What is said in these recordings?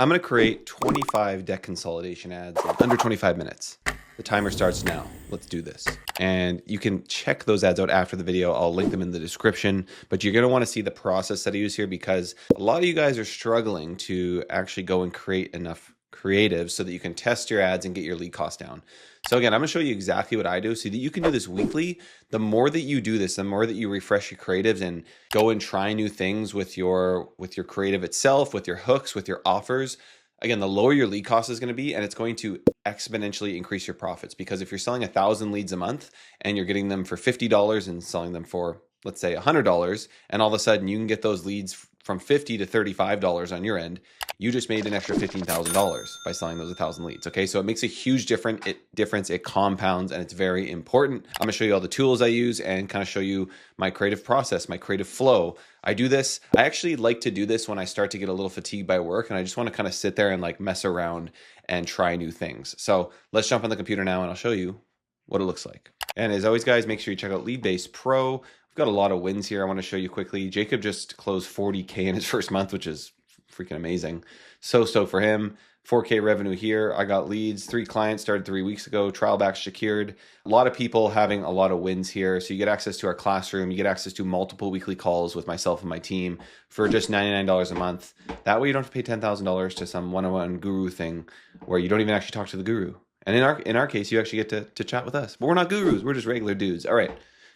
I'm going to create 25 deck consolidation ads in under 25 minutes. The timer starts now. Let's do this. And you can check those ads out after the video. I'll link them in the description, but you're going to want to see the process that I use here because a lot of you guys are struggling to actually go and create enough creative so that you can test your ads and get your lead cost down. So again, I'm going to show you exactly what I do so that you can do this weekly. The more that you do this, the more that you refresh your creatives and go and try new things with your creative itself, with your hooks, with your offers. Again, the lower your lead cost is going to be, and it's going to exponentially increase your profits. Because if you're selling 1,000 leads a month and you're getting them for $50 and selling them for, let's say, $100, and all of a sudden you can get those leads from $50 to $35 on your end, you just made an extra $15,000 by selling those 1,000 leads. Okay, so it makes a huge difference. It compounds, and it's very important. I'm gonna show you all the tools I use and kind of show you my creative process, my creative flow. I do this. I actually like to do this when I start to get a little fatigued by work, and I just want to kind of sit there and like mess around and try new things. So let's jump on the computer now, and I'll show you what it looks like. And as always, guys, make sure you check out Leadbase Pro. We've got a lot of wins here I want to show you quickly. Jacob just closed 40K in his first month, which is freaking amazing. So stoked for him. 4K revenue here. I got leads. 3 clients started 3 weeks ago. Trial back secured. A lot of people having a lot of wins here. So you get access to our classroom. You get access to multiple weekly calls with myself and my team for just $99 a month. That way you don't have to pay $10,000 to some one-on-one guru thing where you don't even actually talk to the guru. And in our case, you actually get to chat with us. But we're not gurus. We're just regular dudes. All right.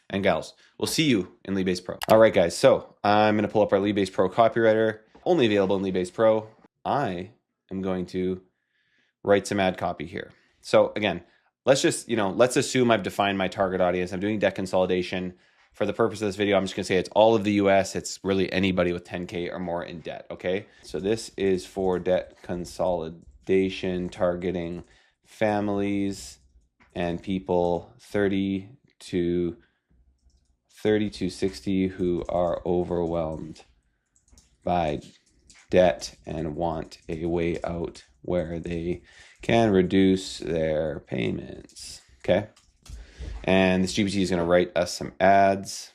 And gals, we'll see you in Leadbase Pro. All right, guys. So I'm going to pull up our Leadbase Pro copywriter, only available in Leadbase Pro. I am going to write some ad copy here. So again, let's assume I've defined my target audience. I'm doing debt consolidation. For the purpose of this video, I'm just going to say it's all of the US. It's really anybody with 10K or more in debt. Okay. So this is for debt consolidation, targeting families and people 30 to 60 who are overwhelmed by debt and want a way out where they can reduce their payments. Okay. And this GPT is going to write us some ads.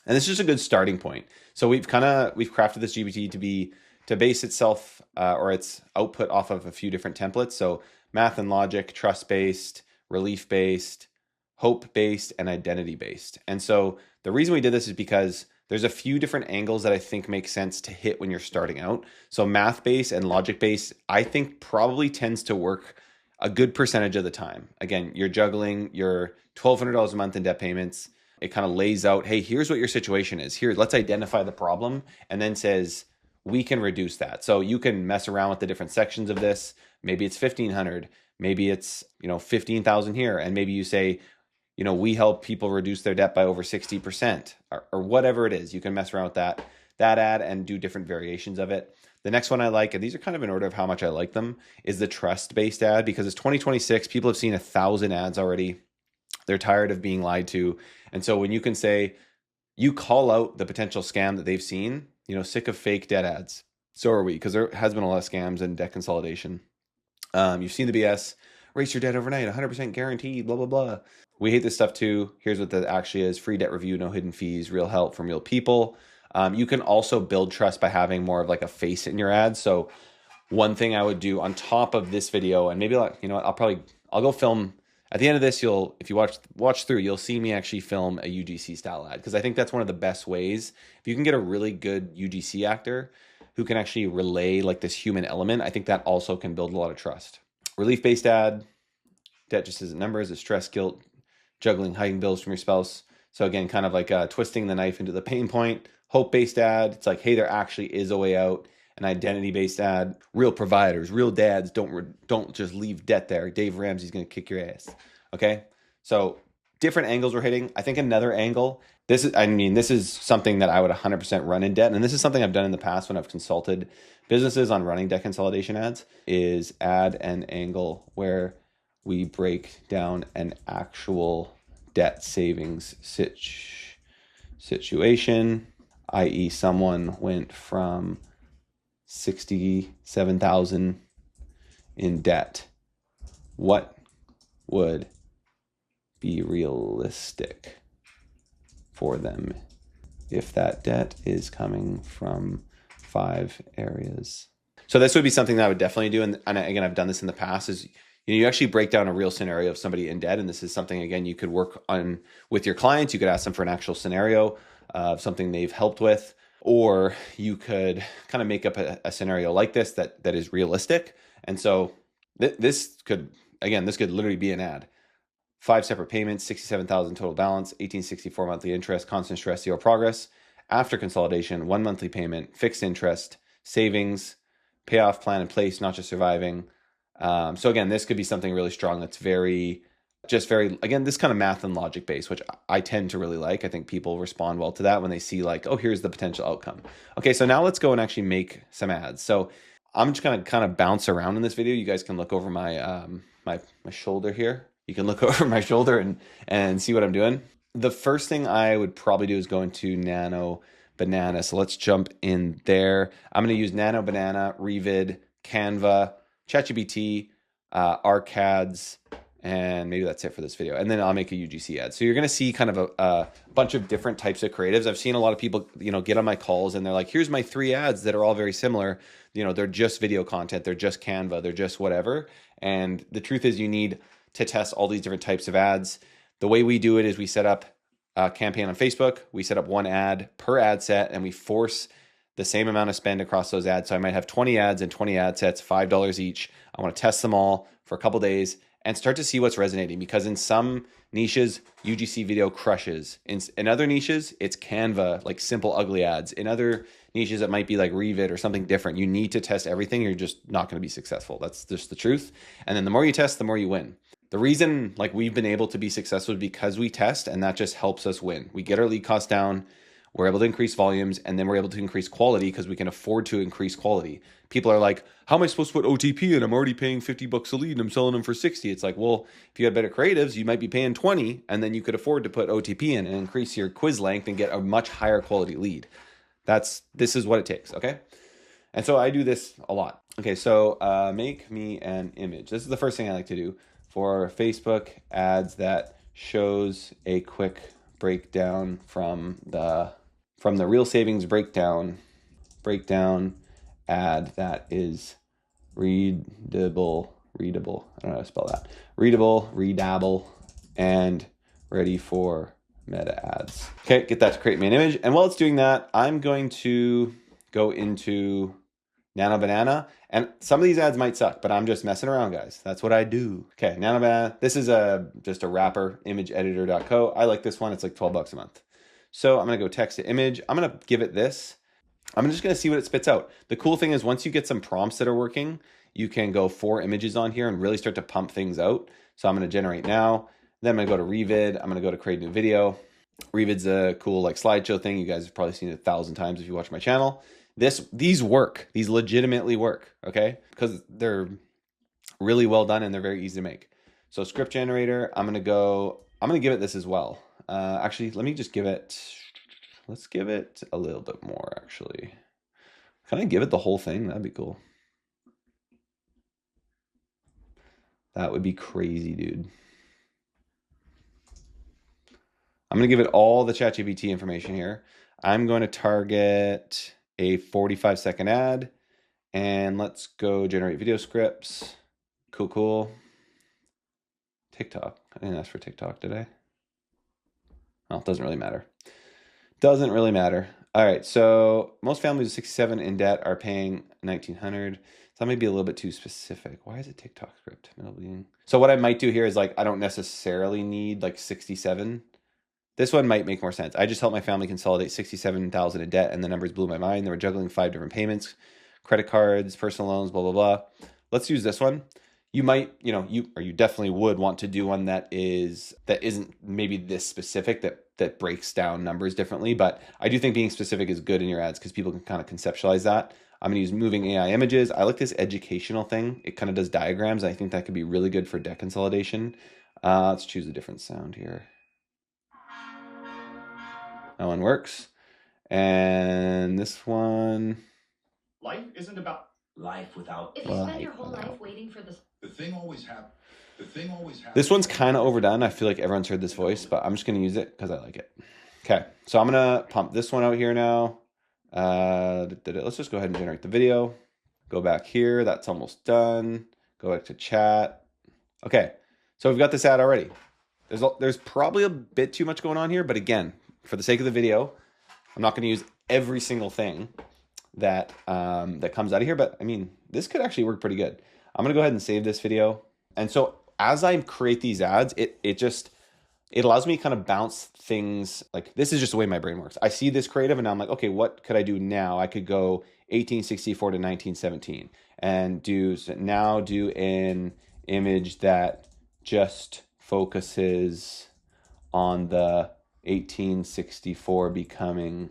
And this is just a good starting point. So we've crafted this GPT to base itself or its output off of a few different templates. So math and logic, trust-based, relief-based, hope-based, and identity-based. And so the reason we did this is because there's a few different angles that I think make sense to hit when you're starting out. So math-based and logic-based, I think probably tends to work a good percentage of the time. Again, you're juggling your $1,200 a month in debt payments. It kind of lays out, hey, here's what your situation is. Here, let's identify the problem, and then says, we can reduce that. So you can mess around with the different sections of this. Maybe it's 1,500, maybe it's 15,000 here, and maybe you say, we help people reduce their debt by over 60% or whatever it is. You can mess around with that ad and do different variations of it. The next one I like, and these are kind of in order of how much I like them, is the trust-based ad because it's 2026. People have seen 1,000 ads already. They're tired of being lied to. And so when you can say, you call out the potential scam that they've seen, sick of fake debt ads. So are we, because there has been a lot of scams in debt consolidation. You've seen the BS, erase your debt overnight, 100% guaranteed, blah, blah, blah. We hate this stuff too. Here's what that actually is. Free debt review, no hidden fees, real help from real people. You can also build trust by having more of like a face in your ads. So one thing I would do on top of this video, and maybe I'll go film at the end of this. If you watch through, you'll see me actually film a UGC style ad because I think that's one of the best ways. If you can get a really good UGC actor who can actually relay like this human element, I think that also can build a lot of trust. Relief-based ad, debt just isn't numbers, it's stress, guilt, juggling, hiding bills from your spouse. So again, kind of like twisting the knife into the pain point. Hope-based ad, it's like, hey, there actually is a way out. An identity-based ad, real providers, real dads, don't just leave debt there. Dave Ramsey's going to kick your ass. Okay, so different angles we're hitting. I think another angle. This is something that I would 100% run in debt, and this is something I've done in the past when I've consulted businesses on running debt consolidation ads. Is add an angle where we break down an actual debt savings situation, i.e., someone went from 67,000 in debt. What would be realistic for them if that debt is coming from 5 areas? So this would be something that I would definitely do. And again, I've done this in the past is, you actually break down a real scenario of somebody in debt. And this is something, again, you could work on with your clients. You could ask them for an actual scenario of something they've helped with, or you could kind of make up a scenario like this that is realistic. And so this could literally be an ad. 5 separate payments, 67,000 total balance, 1864 monthly interest, constant stress, zero progress. After consolidation, 1 monthly payment, fixed interest, savings, payoff plan in place, not just surviving. So again, this could be something really strong that's again, this kind of math and logic based, which I tend to really like. I think people respond well to that when they see like, oh, here's the potential outcome. Okay, so now let's go and actually make some ads. So I'm just gonna kind of bounce around in this video. You guys can look over my my shoulder here. You can look over my shoulder and see what I'm doing. The first thing I would probably do is go into Nano Banana. So let's jump in there. I'm going to use Nano Banana, Revid, Canva, ChatGPT, Arcads, and maybe that's it for this video. And then I'll make a UGC ad. So you're going to see kind of a bunch of different types of creatives. I've seen a lot of people, get on my calls and they're like, here's my 3 ads that are all very similar. They're just video content. They're just Canva. They're just whatever. And the truth is you need to test all these different types of ads. The way we do it is we set up a campaign on Facebook. We set up 1 ad per ad set and we force the same amount of spend across those ads. So I might have 20 ads and 20 ad sets, $5 each. I want to test them all for a couple days and start to see what's resonating, because in some niches, UGC video crushes. In other niches, it's Canva, like simple, ugly ads. In other niches, it might be like Revid or something different. You need to test everything. You're just not going to be successful. That's just the truth. And then the more you test, the more you win. The reason we've been able to be successful is because we test, and that just helps us win. We get our lead costs down, we're able to increase volumes, and then we're able to increase quality because we can afford to increase quality. People are like, how am I supposed to put OTP in? I'm already paying $50 a lead and I'm selling them for 60. It's like, well, if you had better creatives, you might be paying 20 and then you could afford to put OTP in and increase your quiz length and get a much higher quality lead. This is what it takes, okay? And so I do this a lot. Okay, so make me an image. This is the first thing I like to do for Facebook ads that shows a quick breakdown from the real savings breakdown ad that is readable, I don't know how to spell that. Readable, and ready for meta ads. Okay, get that to create me an image. And while it's doing that, I'm going to go into Nano Banana, and some of these ads might suck, but I'm just messing around, guys. That's what I do. Okay, Nano Banana. This is just a wrapper, imageeditor.co. I like this one. It's like $12 a month. So I'm gonna go text to image. I'm gonna give it this. I'm just gonna see what it spits out. The cool thing is once you get some prompts that are working, you can go 4 images on here and really start to pump things out. So I'm gonna generate now. Then I'm gonna go to Revid. I'm gonna go to create new video. Revid's a cool slideshow thing. You guys have probably seen it 1,000 times if you watch my channel. These work. These legitimately work, okay? Because they're really well done and they're very easy to make. So script generator, I'm gonna give it this as well. Actually, let's give it a little bit more, actually. Can I give it the whole thing? That'd be cool. That would be crazy, dude. I'm gonna give it all the ChatGPT information here. I'm going to target a 45-second ad, and let's go generate video scripts. Cool. TikTok. I didn't ask for TikTok, did I? Well, it doesn't really matter. All right, so most families with 67 in debt are paying $1,900. So that might be a little bit too specific. Why is it TikTok script? So what I might do here is I don't necessarily need 67. This one might make more sense. I just helped my family consolidate 67,000 in debt, and the numbers blew my mind. They were juggling 5 different payments, credit cards, personal loans, blah, blah, blah. Let's use this one. You might, you definitely would want to do one that isn't maybe this specific, that breaks down numbers differently. But I do think being specific is good in your ads because people can kind of conceptualize that. I'm going to use moving AI images. I like this educational thing. It kind of does diagrams. I think that could be really good for debt consolidation. Let's choose a different sound here. That one works. And this one. Life isn't about life without. If you spend your whole life waiting for this. The thing always happens. This one's kind of overdone. I feel like everyone's heard this voice, but I'm just going to use it because I like it. Okay, so I'm going to pump this one out here now. Let's just go ahead and generate the video. Go back here. That's almost done. Go back to chat. Okay, so we've got this ad already. There's probably a bit too much going on here, but again, for the sake of the video, I'm not going to use every single thing that that comes out of here, but I mean, this could actually work pretty good. I'm going to go ahead and save this video. And so as I create these ads, it allows me to kind of bounce things. Like, this is just the way my brain works. I see this creative and now I'm like, okay, what could I do now? I could go 1864 to 1917 and do an image that just focuses on the 1864 becoming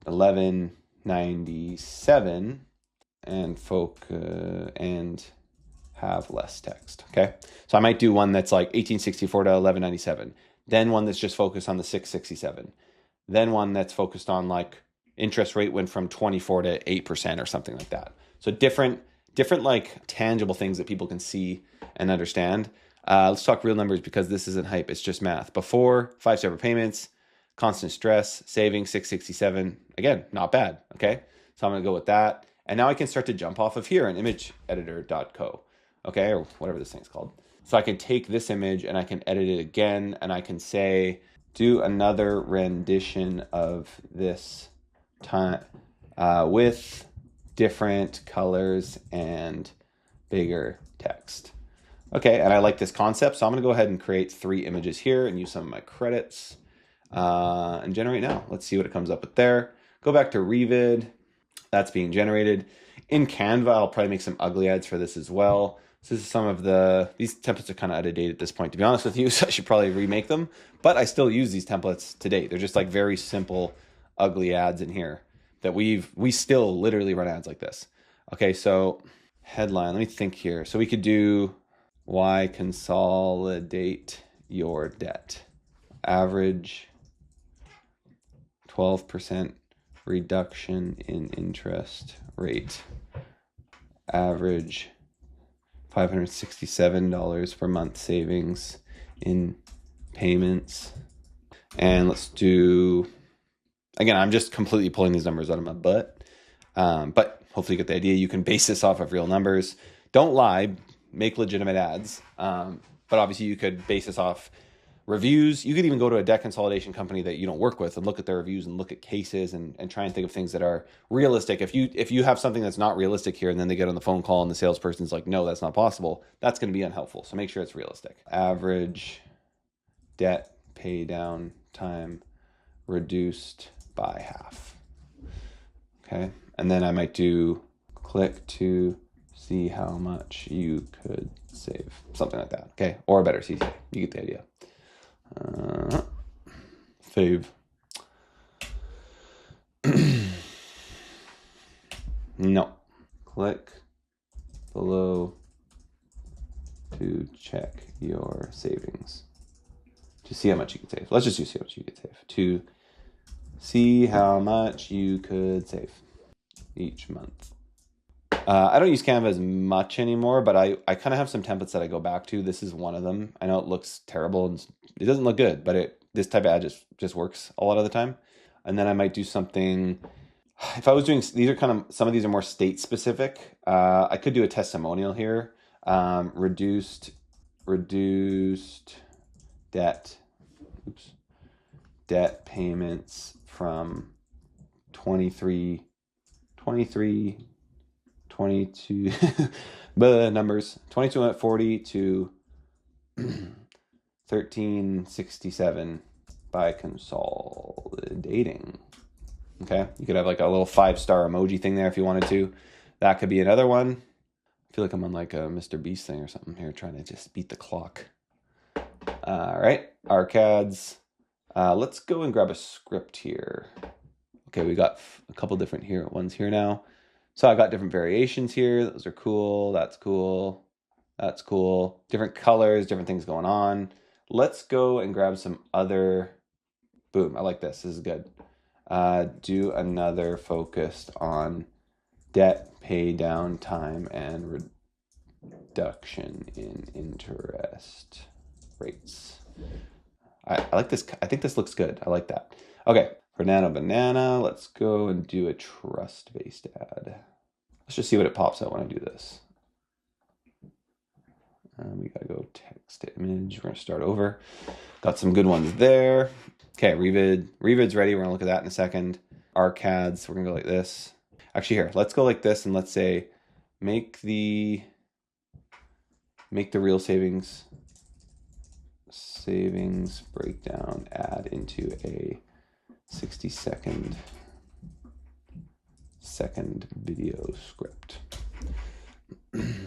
1197 and focus and have less text. Okay, so I might do one that's like 1864 to 1197, then one that's just focused on the 667, then one that's focused on like interest rate went from 24 to 8% or something like that. So different like tangible things that people can see and understand. Let's talk real numbers because this isn't hype, it's just math. Before, 5 separate payments, constant stress, savings 667. Again, not bad. Okay, so I'm gonna go with that. And now I can start to jump off of here in imageeditor.co. Okay, or whatever this thing's called. So I can take this image and I can edit it again, and I can say, do another rendition of this time with different colors and bigger text. Okay, and I like this concept, so I'm gonna go ahead and create 3 images here and use some of my credits and generate now. Let's see what it comes up with there. Go back to Revid, that's being generated. In Canva, I'll probably make some ugly ads for this as well. So this is some of these templates are kind of out of date at this point, to be honest with you, so I should probably remake them, but I still use these templates to date. They're just like very simple, ugly ads in here that we still literally run ads like this. Okay, so headline, let me think here. So we could do, why consolidate your debt? Average 12% reduction in interest rate. Average $567 per month savings in payments. And let's do, again, I'm just completely pulling these numbers out of my butt. But hopefully you get the idea. You can base this off of real numbers. Don't lie, make legitimate ads. But obviously you could base this off reviews. You could even go to a debt consolidation company that you don't work with and look at their reviews and look at cases and try and think of things that are realistic. If you have something that's not realistic here and then they get on the phone call and the salesperson's like, no, that's not possible, that's going to be unhelpful. So make sure it's realistic. Average debt pay down time reduced by half. Okay. And then I might do click to see how much you could save. Something like that. Okay. Or better, see, you get the idea. Save. No. Click below to check your savings. To see how much you could save. Let's just do see how much you could save. To see how much you could save each month. I don't use Canva as much anymore, but I kind of have some templates that I go back to. This is one of them. I know it looks terrible and it doesn't look good, but this type of ad just works a lot of the time. And then I might do something, if I was doing, some of these are more state specific. I could do a testimonial here. Reduced debt payments from 22 the numbers 2240 to 1367 by consolidating. Okay, you could have like a little 5-star emoji thing there if you wanted to. That could be another one. I feel like I'm on like a Mr. Beast thing or something here, trying to just beat the clock. All right, arcads. Let's go and grab a script here. Okay, we got a couple different ones here now. So I got different variations here. Those are cool. That's cool. That's cool. Different colors, different things going on. Let's go and grab some other. Boom, I like this. This is good. Do another focused on debt pay down time and reduction in interest rates. I like this. I think this looks good. I like that. Okay, for Nano Banana, let's go and do a trust-based ad. Let's just see what it pops out when I do this. We gotta go text to image. We're gonna start over. Got some good ones there. Okay, Revid. Revid's ready. We're gonna look at that in a second. Arcads, we're gonna go like this. Actually, here, let's go like this and let's say make the real savings breakdown add into a 60-second video script.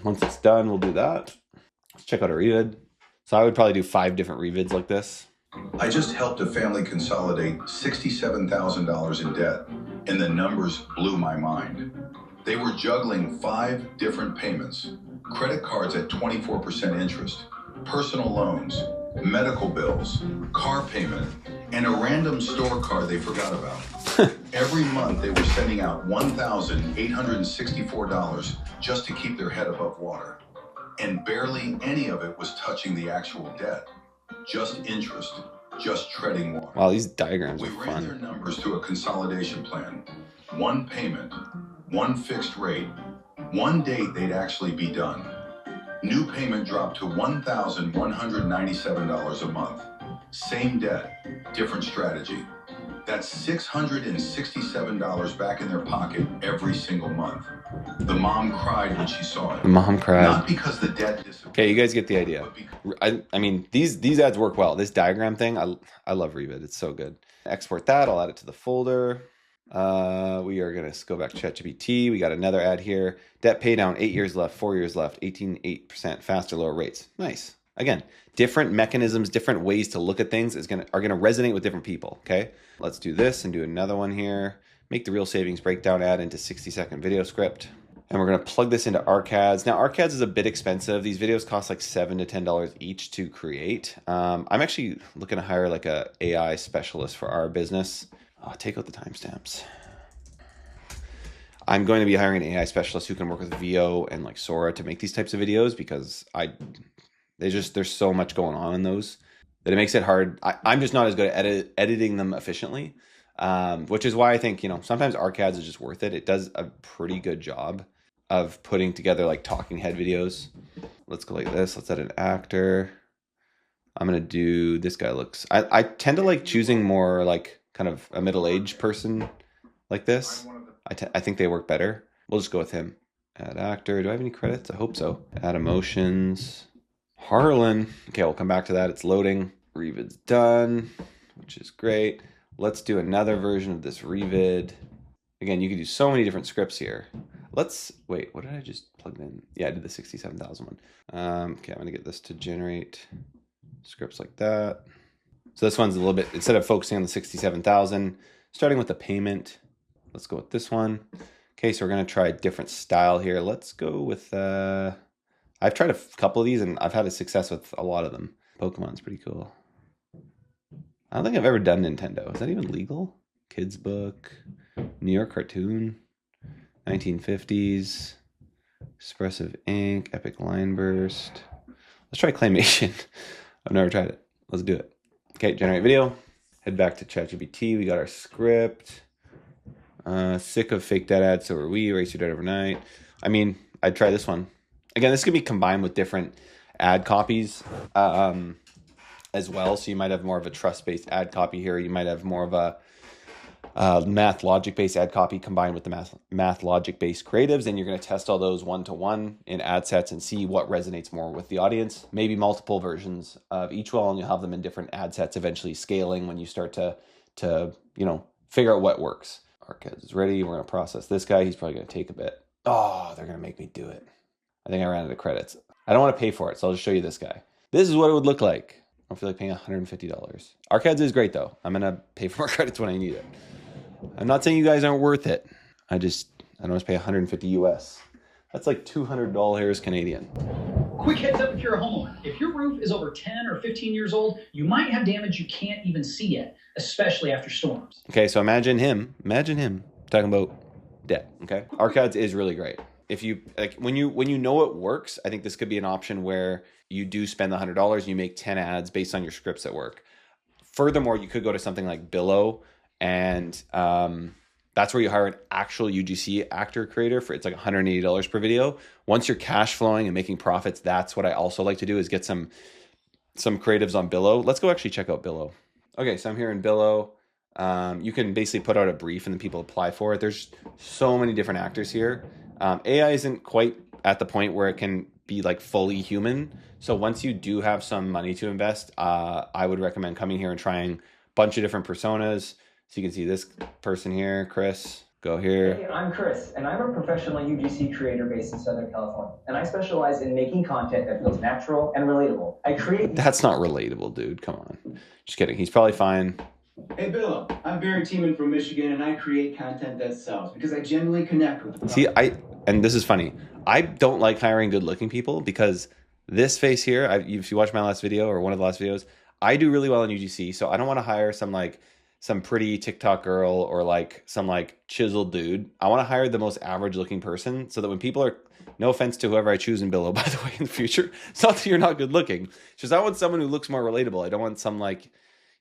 Once it's done, we'll do that. Let's check out our revid. So I would probably do 5 different revids like this. I just helped a family consolidate $67,000 in debt, and the numbers blew my mind. They were juggling 5 different payments, credit cards at 24% interest, personal loans, medical bills, car payment, and a random store card they forgot about. Every month they were sending out $1,864 just to keep their head above water. And barely any of it was touching the actual debt. Just interest, just treading water. Wow, these diagrams are fun. We ran their numbers to a consolidation plan. 1 payment, 1 fixed rate, 1 date they'd actually be done. New payment dropped to $1,197 a month. Same debt, different strategy. That's $667 back in their pocket every single month. The mom cried when she saw it. The mom cried. Not because the debt disappeared. Okay, you guys get the idea. I mean, these ads work well. This diagram thing, I love Revid. It's so good. Export that. I'll add it to the folder. We are going to go back to ChatGPT. We got another ad here. Debt pay down, 8 years left, 4 years left, 18.8% faster, lower rates. Nice. Again, different mechanisms, different ways to look at things are going to resonate with different people. Okay, let's do this and do another one here. Make the real savings breakdown ad into 60-second video script. And we're going to plug this into Arcads. Now, Arcads is a bit expensive. These videos cost like $7 to $10 each to create. I'm actually looking to hire like a AI specialist for our business. I'll take out the timestamps. I'm going to be hiring an AI specialist who can work with VO and like Sora to make these types of videos because there's so much going on in those that it makes it hard. I'm just not as good at editing them efficiently, which is why I think, sometimes Arcads is just worth it. It does a pretty good job of putting together like talking head videos. Let's go like this. Let's add an actor. I'm going to do, this guy looks, I tend to like choosing more like kind of a middle-aged person like this. I think they work better. We'll just go with him. Add actor. Do I have any credits? I hope so. Add emotions. Harlan. Okay, we'll come back to that. It's loading. Revid's done, which is great. Let's do another version of this Revid. Again, you could do so many different scripts here. Wait, what did I just plug in? Yeah, I did the 67,000 one. Okay, I'm going to get this to generate scripts like that. So this one's a little bit, instead of focusing on the 67,000, starting with the payment, let's go with this one. Okay, so we're going to try a different style here. Let's go with, I've tried a couple of these and I've had a success with a lot of them. Pokemon's pretty cool. I don't think I've ever done Nintendo. Is that even legal? Kids book, New York cartoon, 1950s, expressive ink, epic line burst. Let's try claymation. I've never tried it. Let's do it. Okay, generate video. Head back to ChatGPT. We got our script. Sick of fake debt ads, so are we. Erase your debt overnight. I mean, I'd try this one. Again, this could be combined with different ad copies as well. So you might have more of a trust-based ad copy here. You might have more of a math logic-based ad copy combined with the math logic-based creatives. And you're going to test all those one-to-one in ad sets and see what resonates more with the audience. Maybe multiple versions of each one, and you'll have them in different ad sets, eventually scaling when you start to figure out what works. Arcads is ready. We're going to process this guy. He's probably going to take a bit. Oh, they're going to make me do it. I think I ran out of credits. I don't want to pay for it, so I'll just show you this guy. This is what it would look like. I don't feel like paying $150. Arcads is great, though. I'm going to pay for more credits when I need it. I'm not saying you guys aren't worth it. I don't want to pay $150 US. That's like $200 Canadian. Quick heads up if you're a homeowner. If your roof is over 10 or 15 years old, you might have damage you can't even see yet, especially after storms. Okay, so imagine him talking about debt, okay? Arcads is really great. If you like when you know it works, I think this could be an option where you do spend the $100 and you make 10 ads based on your scripts that work. Furthermore, you could go to something like Billo, and That's where you hire an actual UGC actor creator for, it's like $180 per video. Once you're cash flowing and making profits, that's what I also like to do, is get some creatives on Billo. Let's go actually check out Billo. Okay, so I'm here in Billo. You can basically put out a brief and then people apply for it. There's so many different actors here. AI isn't quite at the point where it can be like fully human. So once you do have some money to invest, I would recommend coming here and trying a bunch of different personas. So you can see this person here, Chris. Go here. Hey, I'm Chris, and I'm a professional UGC creator based in Southern California, and I specialize in making content that feels natural and relatable. I create... That's not relatable, dude. Come on. Just kidding. He's probably fine. Hey, Billo. I'm Barry Tiemann from Michigan, and I create content that sells because I genuinely connect with the... See, and this is funny. I don't like hiring good-looking people because this face here, if you watch my last video or one of the last videos, I do really well in UGC, so I don't want to hire some pretty TikTok girl or like some like chiseled dude. I want to hire the most average looking person so that when people are, no offense to whoever I choose in Billo, by the way, in the future, it's not that you're not good looking. It's just I want someone who looks more relatable. I don't want some like,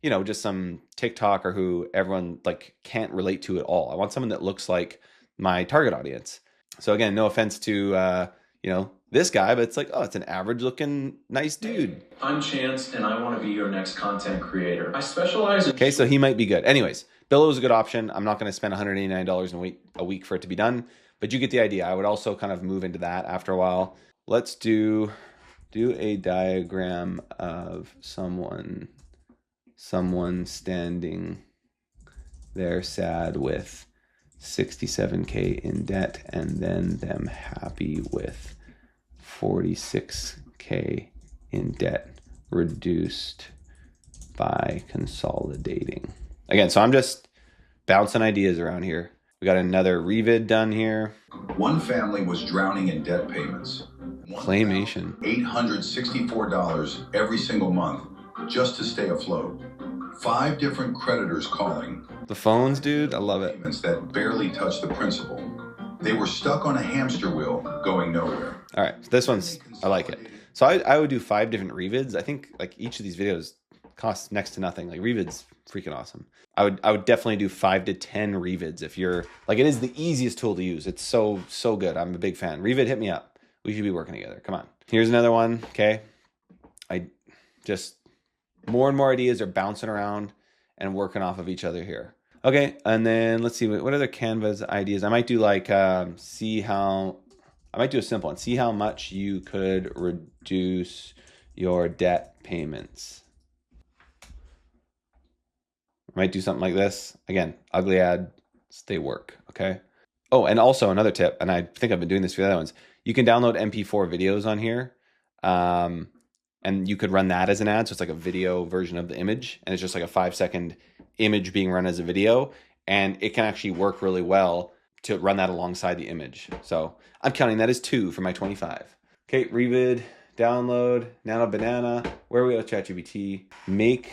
you know, just some TikToker who everyone like can't relate to at all. I want someone that looks like my target audience. So again, no offense to, you know, this guy, but it's like, oh, it's an average looking nice dude. I'm Chance and I want to be your next content creator. I specialize in... Okay, so he might be good. Anyways, Billo is a good option. I'm not going to spend $189 a week for it to be done, but you get the idea. I would also kind of move into that after a while. Let's do a diagram of someone standing there sad with 67K in debt and then them happy with 46K in debt reduced by consolidating. Again, so I'm just bouncing ideas around here. We got another revid done here. One family was drowning in debt payments. Claymation. $864 every single month just to stay afloat. 5 different creditors calling. The phones, dude, I love it. Payments that barely touch the principal. They were stuck on a hamster wheel going nowhere. All right, so this one's, I like it. So I would do 5 different revids. I think like each of these videos costs next to nothing. Like revids, freaking awesome. I would definitely do 5 to 10 revids if you're like, it is the easiest tool to use. It's so good. I'm a big fan. Revid, hit me up. We should be working together. Come on. Here's another one. Okay, I just more and more ideas are bouncing around and working off of each other here. Okay, and then let's see what other Canvas ideas. I might do like I might do a simple one. See how much you could reduce your debt payments. I might do something like this. Again, ugly ads, they work, okay? Oh, and also another tip, and I think I've been doing this for the other ones. You can download MP4 videos on here, and you could run that as an ad. So it's like a video version of the image, and it's just like a 5-second image being run as a video, and it can actually work really well to run that alongside the image. So I'm counting that as 2 for my 25. Okay, revid, download, nano banana. Where are we at ChatGPT? Make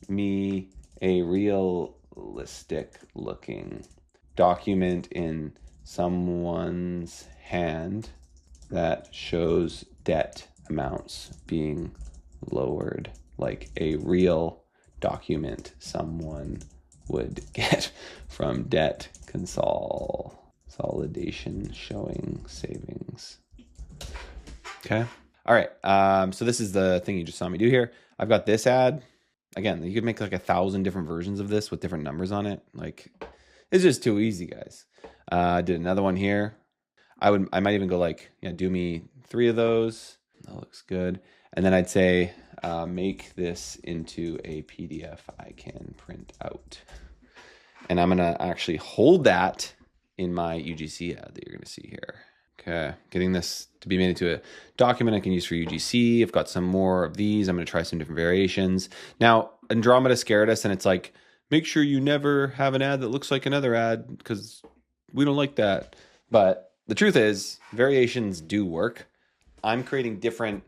me a realistic looking document in someone's hand that shows debt amounts being lowered, like a real document someone would get from debt consolidation showing savings. Okay. All right. So this is the thing you just saw me do here. I've got this ad. Again, you could make like 1,000 different versions of this with different numbers on it. Like, it's just too easy, guys. I did another one here. I might even go like, yeah, do me 3 of those. That looks good. And then I'd say, make this into a PDF I can print out. And I'm gonna actually hold that in my UGC ad that you're gonna see here. Okay, getting this to be made into a document I can use for UGC. I've got some more of these. I'm gonna try some different variations. Now, Andromeda scared us, and it's like, make sure you never have an ad that looks like another ad because we don't like that. But the truth is, variations do work. I'm creating different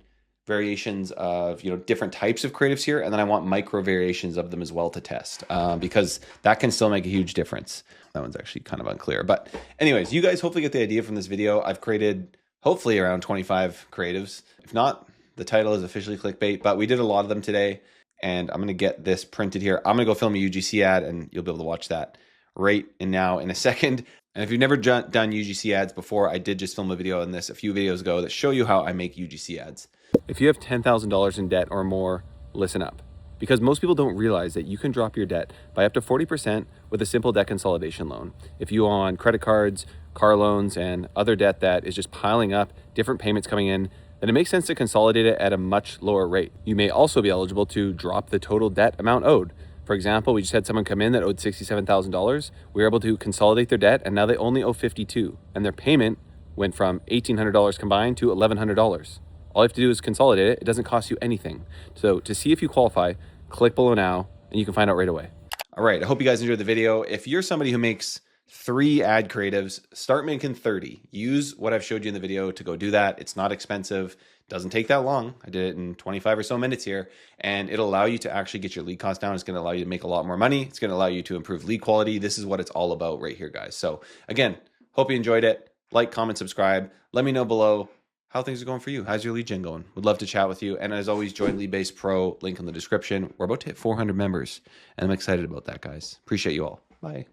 variations of, you know, different types of creatives here, and then I want micro variations of them as well to test, because that can still make a huge difference. That one's actually kind of unclear, but anyways, you guys hopefully get the idea from this video. I've created hopefully around 25 creatives. If not, the title is officially clickbait, but we did a lot of them today, and I'm going to get this printed here. I'm going to go film a UGC ad, and you'll be able to watch that right now in a second. And if you've never done UGC ads before, I did just film a video on this a few videos ago that show you how I make UGC ads. If you have $10,000 in debt or more, listen up. Because most people don't realize that you can drop your debt by up to 40% with a simple debt consolidation loan. If you owe on credit cards, car loans, and other debt that is just piling up, different payments coming in, then it makes sense to consolidate it at a much lower rate. You may also be eligible to drop the total debt amount owed. For example, we just had someone come in that owed $67,000. We were able to consolidate their debt, and now they only owe $52,000, and their payment went from $1,800 combined to $1,100. All you have to do is consolidate it. It doesn't cost you anything. So to see if you qualify, click below now and you can find out right away. All right, I hope you guys enjoyed the video. If you're somebody who makes 3 ad creatives, start making 30. Use what I've showed you in the video to go do that. It's not expensive. Doesn't take that long. I did it in 25 or so minutes here, and it'll allow you to actually get your lead cost down. It's going to allow you to make a lot more money. It's going to allow you to improve lead quality. This is what it's all about right here, guys. So again, hope you enjoyed it. Like, comment, subscribe. Let me know below how things are going for you. How's your lead gen going? Would love to chat with you. And as always, join Leadbase Pro, link in the description. We're about to hit 400 members, and I'm excited about that, guys. Appreciate you all. Bye.